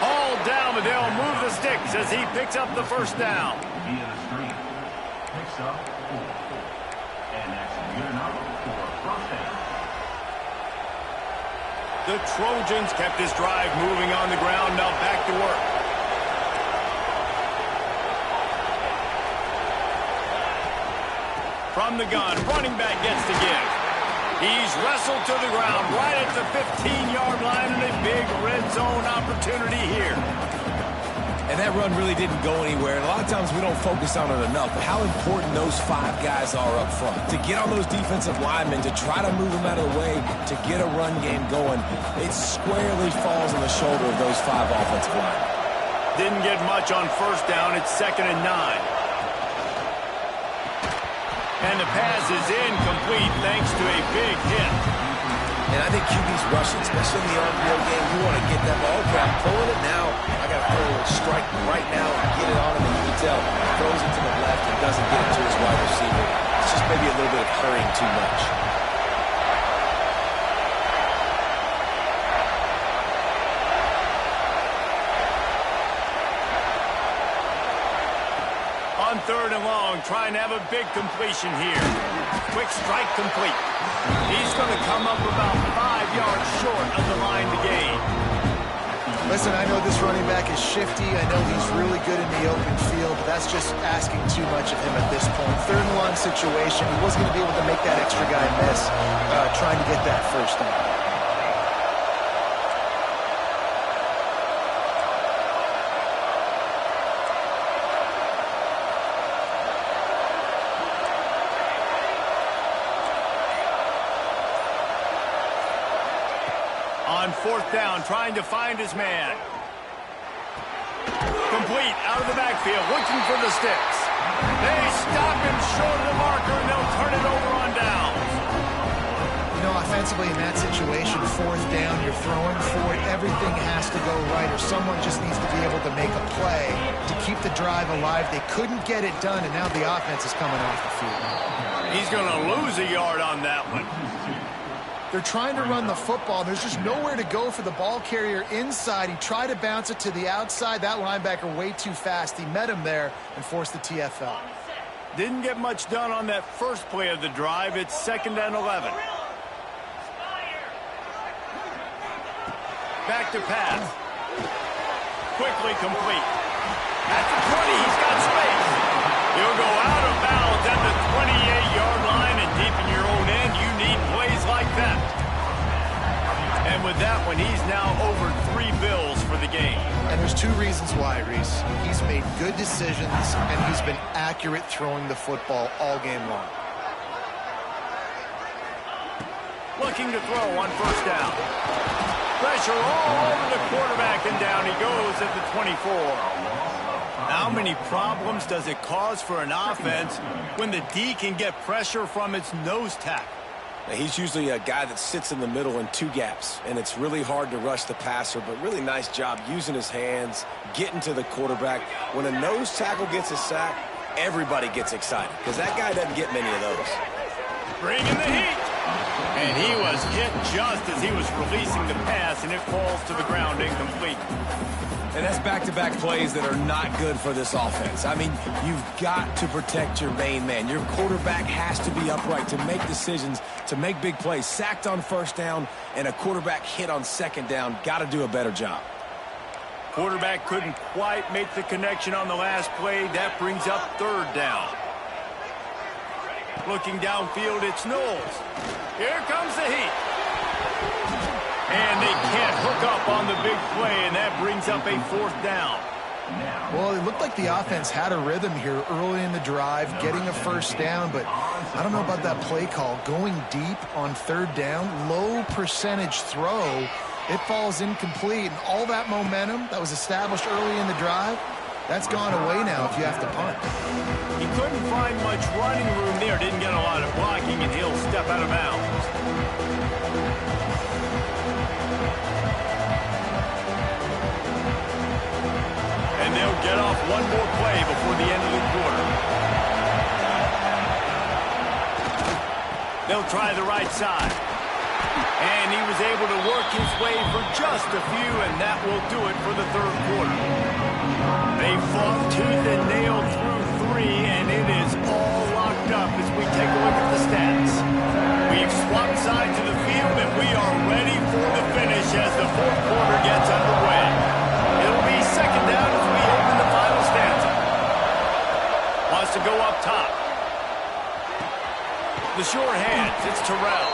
All down, but they'll move the sticks as he picks up the first down. Via the screen. Picks up 4. And that's good enough for first down. The Trojans kept this drive moving on the ground. Now back to work. From the gun, running back gets the give. He's wrestled to the ground right at the 15-yard line, and a big red zone opportunity here. And that run really didn't go anywhere. And a lot of times we don't focus on it enough, but how important those 5 guys are up front. To get on those defensive linemen, to try to move them out of the way, to get a run game going, it squarely falls on the shoulder of those 5 offensive linemen. Didn't get much on first down. It's 2nd and 9. And the pass is incomplete thanks to a big hit. And I think QB's rushing, especially in the RPO game. You want to get that ball. Okay, I'm pulling it now. I got to throw a strike right now and get it on him. And you can tell, throws it to the left and doesn't get it to his wide receiver. It's just maybe a little bit of hurrying too much. On 3rd and long, trying to have a big completion here. Quick strike complete. He's going to come up about 5 yards short of the line to gain. Listen, I know this running back is shifty. I know he's really good in the open field, but that's just asking too much of him at this point. 3rd and long situation. He wasn't going to be able to make that extra guy miss trying to get that first down. On 4th down, trying to find his man. Complete, out of the backfield, looking for the sticks. They stop him short of the marker, and they'll turn it over on downs. You know, offensively in that situation, 4th down, you're throwing for it. Everything has to go right, or someone just needs to be able to make a play to keep the drive alive. They couldn't get it done, and now the offense is coming off the field. He's going to lose a yard on that one. They're trying to run the football. There's just nowhere to go for the ball carrier inside. He tried to bounce it to the outside. That linebacker way too fast. He met him there and forced the TFL. Didn't get much done on that first play of the drive. It's 2nd and 11. Back to pass. Quickly complete. At the 20, he's got space. He'll go out of bounds at the And with that one, he's now over 3 bills for the game. And there's 2 reasons why, Reese. He's made good decisions, and he's been accurate throwing the football all game long. Looking to throw on first down. Pressure all over the quarterback, and down he goes at the 24. How many problems does it cause for an offense when the D can get pressure from its nose tackle? He's usually a guy that sits in the middle in 2 gaps, and it's really hard to rush the passer, but really nice job using his hands, getting to the quarterback. When a nose tackle gets a sack, everybody gets excited because that guy doesn't get many of those. Bringing the heat. And he was hit just as he was releasing the pass, and it falls to the ground incomplete. And that's back-to-back plays that are not good for this offense. I mean, you've got to protect your main man. Your quarterback has to be upright to make decisions, to make big plays. Sacked on first down and a quarterback hit on second down. Got to do a better job. Quarterback couldn't quite make the connection on the last play. That brings up third down. Looking downfield, it's Knowles. Here comes the heat. And they can't hook up on the big play, and that brings up a fourth down. Well, it looked like the offense had a rhythm here early in the drive, getting a first down, but I don't know about that play call. Going deep on third down, low percentage throw, it falls incomplete, and all that momentum that was established early in the drive, that's gone away now if you have to punt. He couldn't find much running room there, didn't get a lot of blocking, and he'll step out of bounds. And they'll get off one more play before the end of the quarter. They'll try the right side. And he was able to work his way for just a few, and that will do it for the third quarter. They fought tooth and nail through 3, and it is all locked up as we take a look at the stats. We've swapped sides of the field, and we are ready for the finish as the fourth quarter gets underway. It'll be second down as we open the final stanza. Wants to go up top. The sure hands, it's Terrell.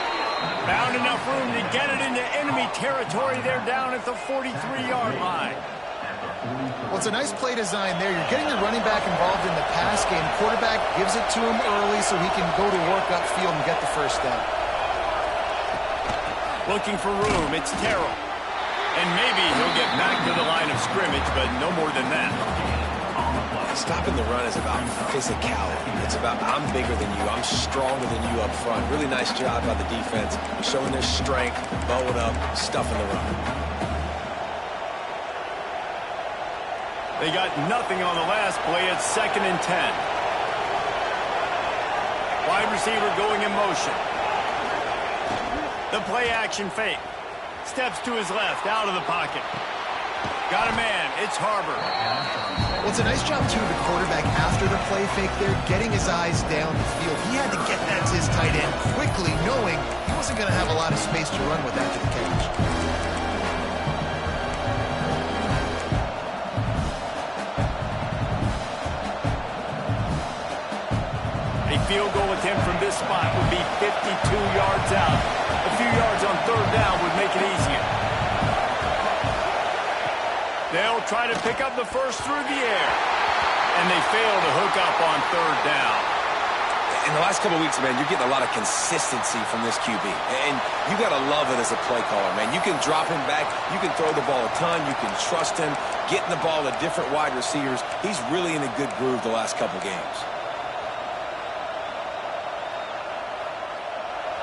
Found enough room to get it into enemy territory. They're down at the 43-yard line. Well, it's a nice play design there. You're getting the running back involved in the pass game. Quarterback gives it to him early so he can go to work upfield and get the first down. Looking for room, it's Terrell. And maybe he'll get back to the line of scrimmage, but no more than that. Stopping the run is about physicality. It's about I'm bigger than you. I'm stronger than you up front. Really nice job by the defense, showing their strength, bowing up, stuffing the run. They got nothing on the last play. It's 2nd and 10. Wide receiver going in motion. The play action fake. Steps to his left, out of the pocket. Got a man. It's Harbor. Well, it's a nice job, too, of the quarterback after the play fake there, getting his eyes down the field. He had to get that to his tight end quickly, knowing he wasn't going to have a lot of space to run with after the catch. A field goal attempt from this spot would be 52 yards out. A few yards on third down would make it easier. They'll try to pick up the first through the air. And they fail to hook up on third down. In the last couple of weeks, man, you're getting a lot of consistency from this QB. And you got to love it as a play caller, man. You can drop him back. You can throw the ball a ton. You can trust him. Getting the ball to different wide receivers. He's really in a good groove the last couple games.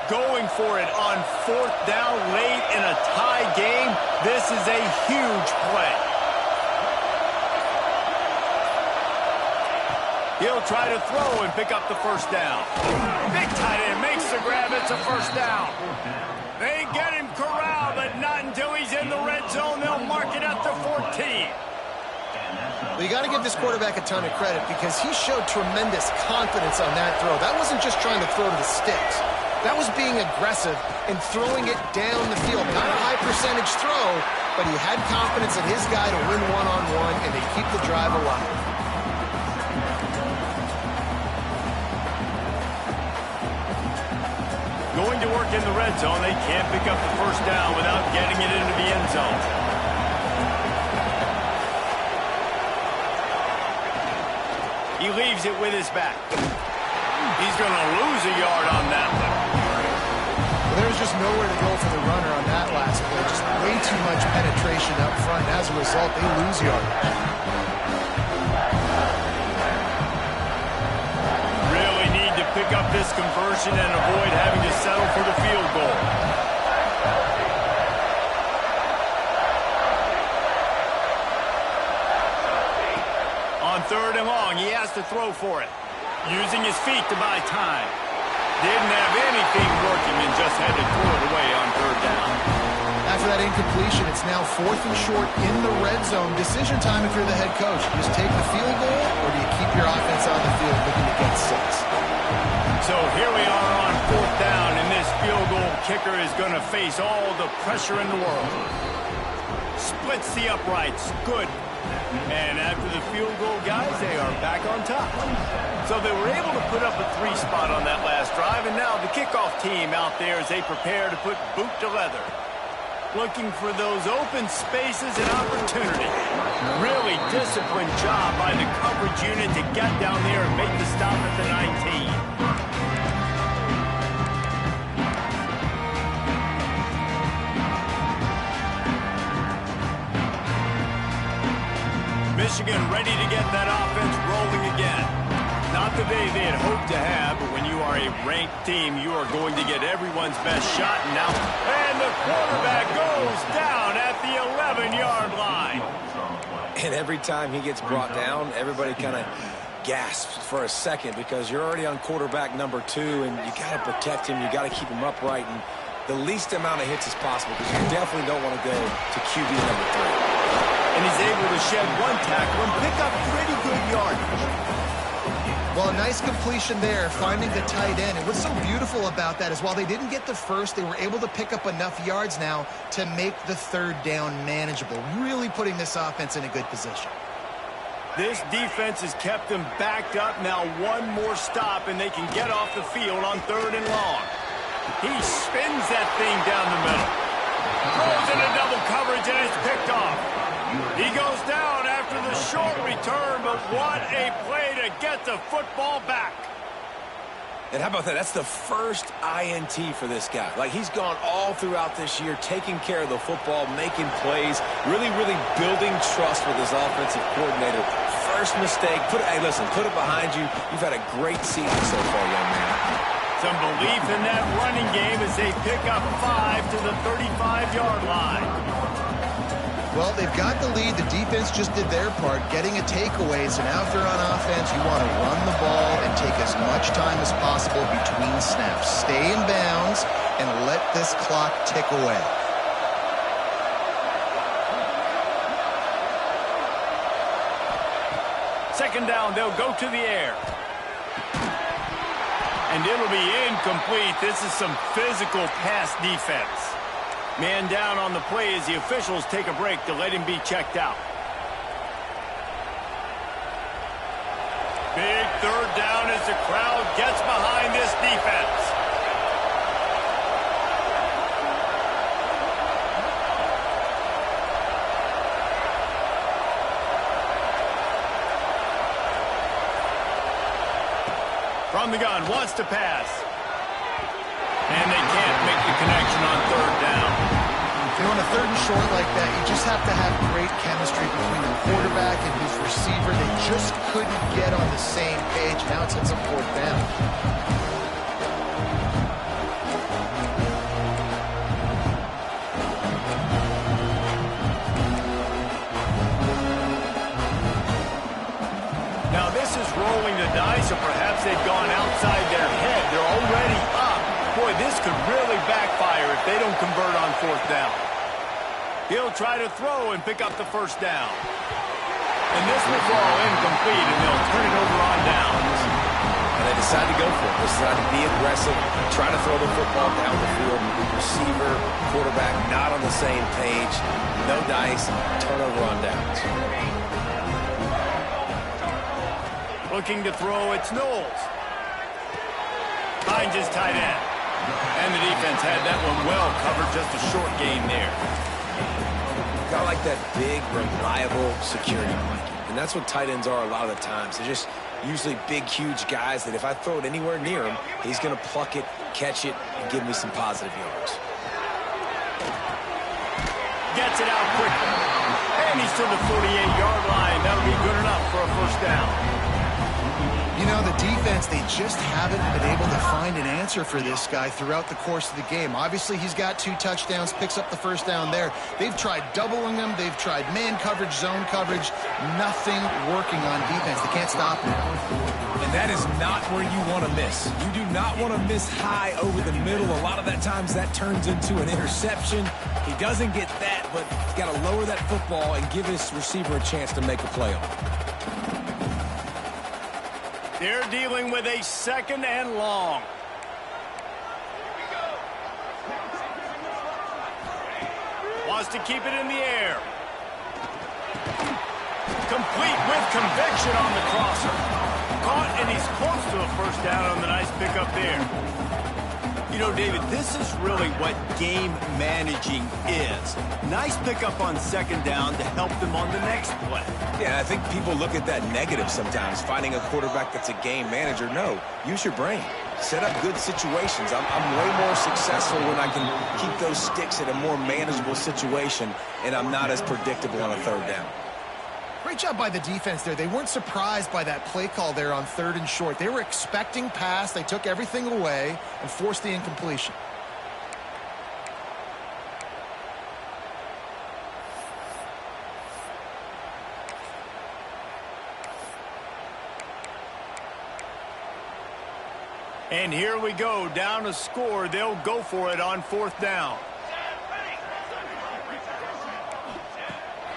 Going for it on fourth down late in a tie game. This is a huge play. He'll try to throw and pick up the first down. Big tight end makes the grab. It's a first down. They get him corralled, but not until he's in the red zone. They'll mark it at the 14. Well, you got to give this quarterback a ton of credit because he showed tremendous confidence on that throw. That wasn't just trying to throw to the sticks. That was being aggressive and throwing it down the field. Not a high percentage throw, but he had confidence in his guy to win one-on-one, and they keep the drive alive. Going to work in the red zone. They can't pick up the first down without getting it into the end zone. He leaves it with his back. He's going to lose a yard on that one. Well, there was just nowhere to go for the runner on that last play. Just way too much penetration up front. As a result, they lose yardage. Really need to pick up this conversion and avoid having to settle for the field goal. On 3rd and long, he has to throw for it. Using his feet to buy time. Didn't have anything working and just had to throw it away on 3rd down. After that incompletion, it's now 4th and short in the red zone. Decision time if you're the head coach. Do you just take the field goal, or do you keep your offense on the field looking to get 6? So here we are on 4th down, and this field goal kicker is going to face all the pressure in the world. Splits the uprights. Good. And after the field goal, guys, they are back on top. So they were able to put up a 3 spot on that last drive, and now the kickoff team out there as they prepare to put boot to leather. Looking for those open spaces and opportunity. Really disciplined job by the coverage unit to get down there and make the stop at the 19. Michigan ready to get that offense rolling again. Not the day they had hoped to have, but when you are a ranked team, you are going to get everyone's best shot now. And the quarterback goes down at the 11-yard line. And every time he gets brought down, everybody kind of gasps for a second because you're already on quarterback number 2, and you got to protect him. You got to keep him upright and the least amount of hits as possible because you definitely don't want to go to QB number 3. And he's able to shed 1 tackle and pick up pretty good yardage. Well, a nice completion there, finding the tight end. And what's so beautiful about that is while they didn't get the first, they were able to pick up enough yards now to make the 3rd down manageable, really putting this offense in a good position. This defense has kept them backed up. Now 1 more stop, and they can get off the field on 3rd and long. He spins that thing down the middle. Throws into double coverage, and it's picked off. He goes down after the short return, but what a play to get the football back. And how about that? That's the first INT for this guy. Like, he's gone all throughout this year, taking care of the football, making plays, really building trust with his offensive coordinator. First mistake, hey, listen, put it behind you. You've had a great season so far, young man. Some belief in that running game as they pick up 5 to the 35-yard line. Well, they've got the lead. The defense just did their part, getting a takeaway. So now if you're on offense, you want to run the ball and take as much time as possible between snaps. Stay in bounds and let this clock tick away. Second down, they'll go to the air. And it'll be incomplete. This is some physical pass defense. Man down on the play as the officials take a break to let him be checked out. Big 3rd down as the crowd gets behind this defense. From the gun, wants to pass. And they can't make the connection on 3rd down. You know, on a 3rd and short like that, you just have to have great chemistry between the quarterback and his receiver. They just couldn't get on the same page. Now it's a 4th down. Now this is rolling the dice, or perhaps they've gone outside their head. They're already up. Boy, this could really backfire if they don't convert on 4th down. He'll try to throw and pick up the 1st down. And this will fall incomplete, and they'll turn it over on downs. And they decide to go for it. They decide to be aggressive, try to throw the football down the field. Receiver, quarterback, not on the same page. No dice, turnover on downs. Looking to throw, it's Knowles. Finds his tight end. And the defense had that one well covered, just a short gain there. Got like that big, reliable security blanket. And that's what tight ends are a lot of the times. They're just usually big, huge guys that if I throw it anywhere near him, he's going to pluck it, catch it, and give me some positive yards. Gets it out quickly. And he's to the 48-yard line. That'll be good enough for a first down. You know, the defense, they just haven't been able to find an answer for this guy throughout the course of the game. Obviously, he's got 2 touchdowns, picks up the first down there. They've tried doubling him. They've tried man coverage, zone coverage. Nothing working on defense. They can't stop him. And that is not where you want to miss. You do not want to miss high over the middle. A lot of that times that turns into an interception. He doesn't get that, but he's got to lower that football and give his receiver a chance to make a play on it. They're dealing with a 2nd and long. Wants to keep it in the air. Complete with conviction on the crosser. Caught, and he's close to a first down on the nice pickup there. You know, David, this is really what game managing is. Nice pickup on 2nd down to help them on the next play. Yeah, I think people look at that negative sometimes, finding a quarterback that's a game manager. No, use your brain. Set up good situations. I'm way more successful when I can keep those sticks at a more manageable situation, and I'm not as predictable on a 3rd down. Great job by the defense there. They weren't surprised by that play call there on 3rd and short. They were expecting pass. They took everything away and forced the incompletion. And here we go, down a score. They'll go for it on 4th down.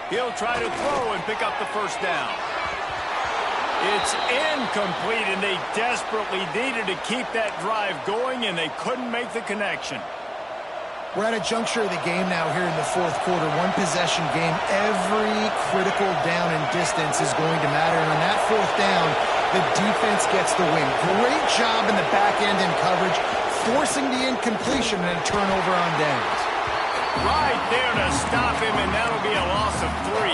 He'll try to throw and pick up the first down. It's incomplete, and they desperately needed to keep that drive going, and they couldn't make the connection. We're at a juncture of the game now here in the 4th quarter. 1-possession game. Every critical down and distance is going to matter. And on that 4th down, the defense gets the win. Great job in the back end in coverage, forcing the incompletion and a turnover on downs. Right there to stop him, and that'll be a loss of 3.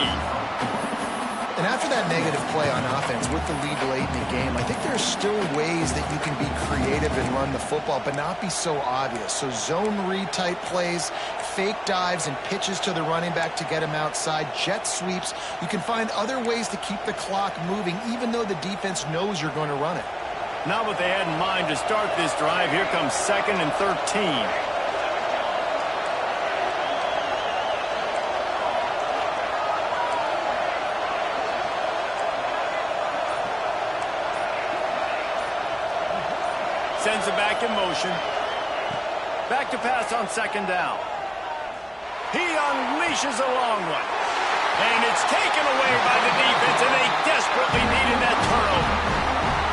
And after that negative play on offense with the lead late in the game, I think there's still ways that you can be creative and run the football, but not be so obvious. So zone read type plays, fake dives and pitches to the running back to get him outside, jet sweeps. You can find other ways to keep the clock moving, even though the defense knows you're going to run it. Not what they had in mind to start this drive. Here comes 2nd and 13. Sends it back in motion. Back to pass on 2nd down. He unleashes a long one. And it's taken away by the defense, and they desperately needed that turnover.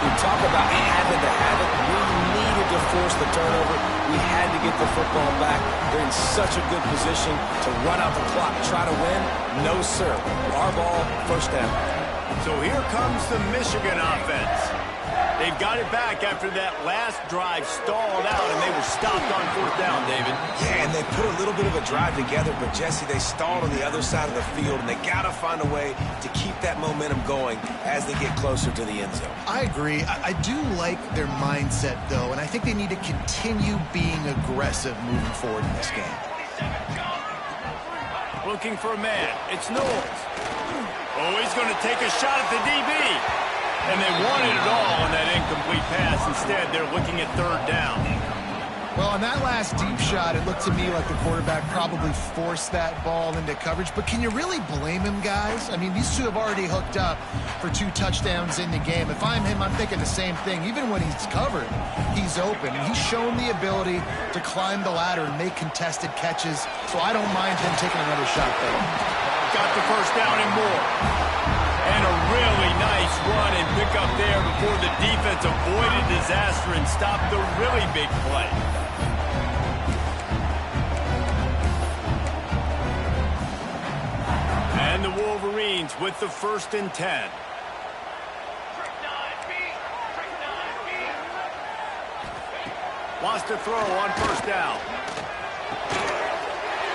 We talk about having to have it. We needed to force the turnover. We had to get the football back. They're in such a good position to run out the clock, try to win. No, sir. Our ball, first down. So here comes the Michigan offense. They've got it back after that last drive stalled out, and they were stopped on 4th down, David. Yeah, and they put a little bit of a drive together, but, Jesse, they stalled on the other side of the field, and they got to find a way to keep that momentum going as they get closer to the end zone. I agree. I do like their mindset, though, and I think they need to continue being aggressive moving forward in this game. Looking for a man. It's Knowles. Oh, he's going to take a shot at the DB. And they wanted it all on that incomplete pass. Instead, they're looking at 3rd down. Well, on that last deep shot, it looked to me like the quarterback probably forced that ball into coverage. But can you really blame him, guys? I mean, these two have already hooked up for 2 touchdowns in the game. If I'm him, I'm thinking the same thing. Even when he's covered, he's open. He's shown the ability to climb the ladder and make contested catches. So I don't mind him taking another shot there. Got the first down and more. And a really nice run and pick up there before the defense avoided disaster and stopped the really big play. And the Wolverines with the 1st and 10. Wants to throw on first down.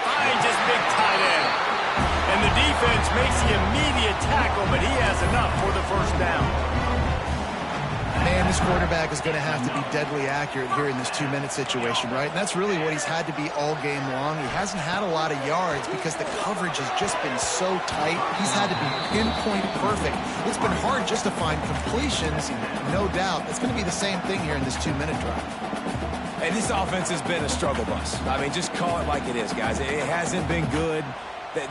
Finds his big tight end. And the defense makes the immediate tackle, but he has enough for the first down. Man, this quarterback is going to have to be deadly accurate here in this 2-minute situation, right? And that's really what he's had to be all game long. He hasn't had a lot of yards because the coverage has just been so tight. He's had to be pinpoint perfect. It's been hard just to find completions, no doubt. It's going to be the same thing here in this 2-minute drive. And this offense has been a struggle bus. I mean, just call it like it is, guys. It hasn't been good,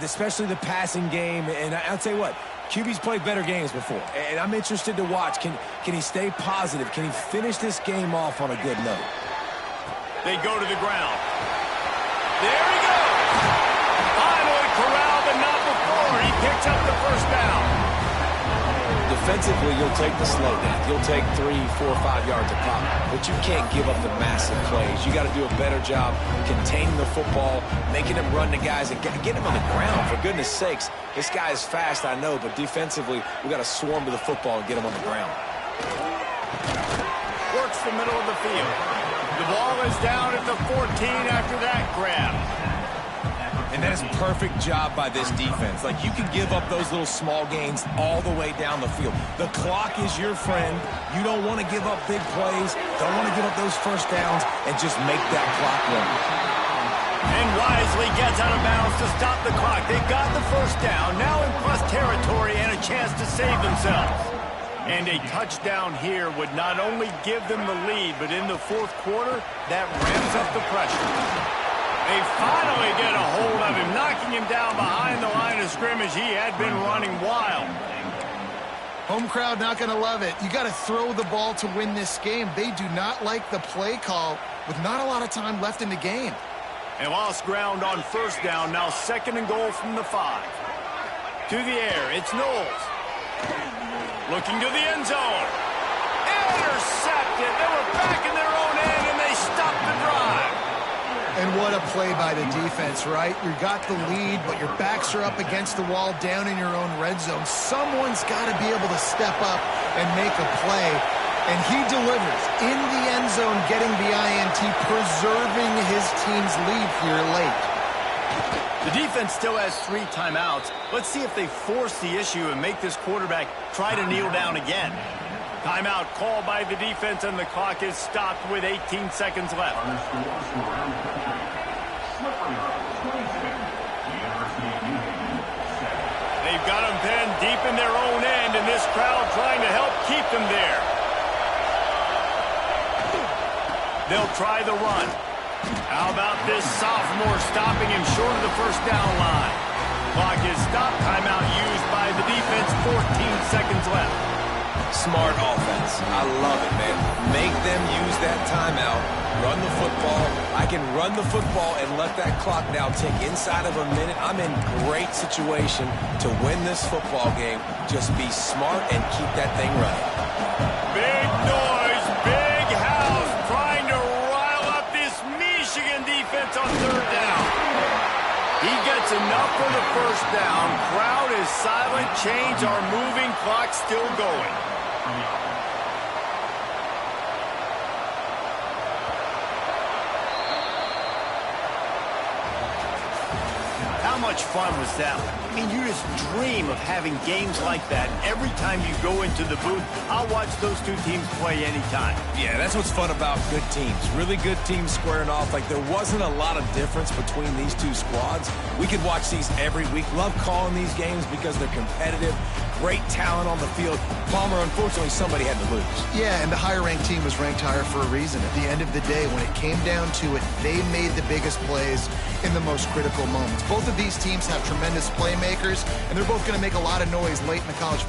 especially the passing game. And I'll tell you what, QB's played better games before, and I'm interested to watch. Can he stay positive? Can he finish this game off on a good note? They go to the ground. There he goes. Finally corralled, but not before. He picks up the first down. Defensively, you'll take the slow down. You'll take 3, 4, 5 yards a pop, but you can't give up the massive plays. You got to do a better job containing the football, making him run to guys, and get him on the ground. For goodness sakes, this guy is fast, I know, but defensively, we got to swarm to the football and get him on the ground. Works the middle of the field. The ball is down at the 14 after that grab. And that is a perfect job by this defense. Like, you can give up those little small gains all the way down the field. The clock is your friend. You don't want to give up big plays. Don't want to give up those first downs and just make that clock run. And wisely gets out of bounds to stop the clock. They've got the first down, now in plus territory and a chance to save themselves. And a touchdown here would not only give them the lead, but in the fourth quarter, that ramps up the pressure. They finally get a hold of him, knocking him down behind the line of scrimmage. He had been running wild. Home crowd not going to love it. You got to throw the ball to win this game. They do not like the play call with not a lot of time left in the game. And lost ground on first down. Now 2nd and goal from the 5. To the air, it's Knowles. Looking to the end zone. Intercepted. They were back in their own end, and they stopped the drive. And what a play by the defense, right? You got the lead, but your backs are up against the wall down in your own red zone. Someone's got to be able to step up and make a play. And he delivers in the end zone, getting the INT, preserving his team's lead here late. The defense still has 3 timeouts. Let's see if they force the issue and make this quarterback try to kneel down again. Timeout called by the defense, and the clock is stopped with 18 seconds left. They've got them pinned deep in their own end, and this crowd trying to help keep them there. They'll try the run. How about this sophomore stopping him short of the first down line? Clock is stopped. Timeout used by the defense. 14 seconds left. Smart offense. I love it, man. Make them use that timeout. Run the football. I can run the football and let that clock now tick inside of a minute. I'm in great situation to win this football game. Just be smart and keep that thing running. Big noise, big house, trying to rile up this Michigan defense on 3rd down. He gets enough for the first down. Crowd is silent. Chains are moving. Clock still going. How much fun was that one? I mean, you just dream of having games like that every time you go into the booth. I'll watch those 2 teams play anytime. Yeah, that's what's fun about good teams. Really good teams squaring off. Like, there wasn't a lot of difference between these 2 squads. We could watch these every week. Love calling these games because they're competitive. Great talent on the field. Palmer, unfortunately, somebody had to lose. Yeah, and the higher-ranked team was ranked higher for a reason. At the end of the day, when it came down to it, they made the biggest plays in the most critical moments. Both of these teams have tremendous playmakers, and they're both going to make a lot of noise late in the college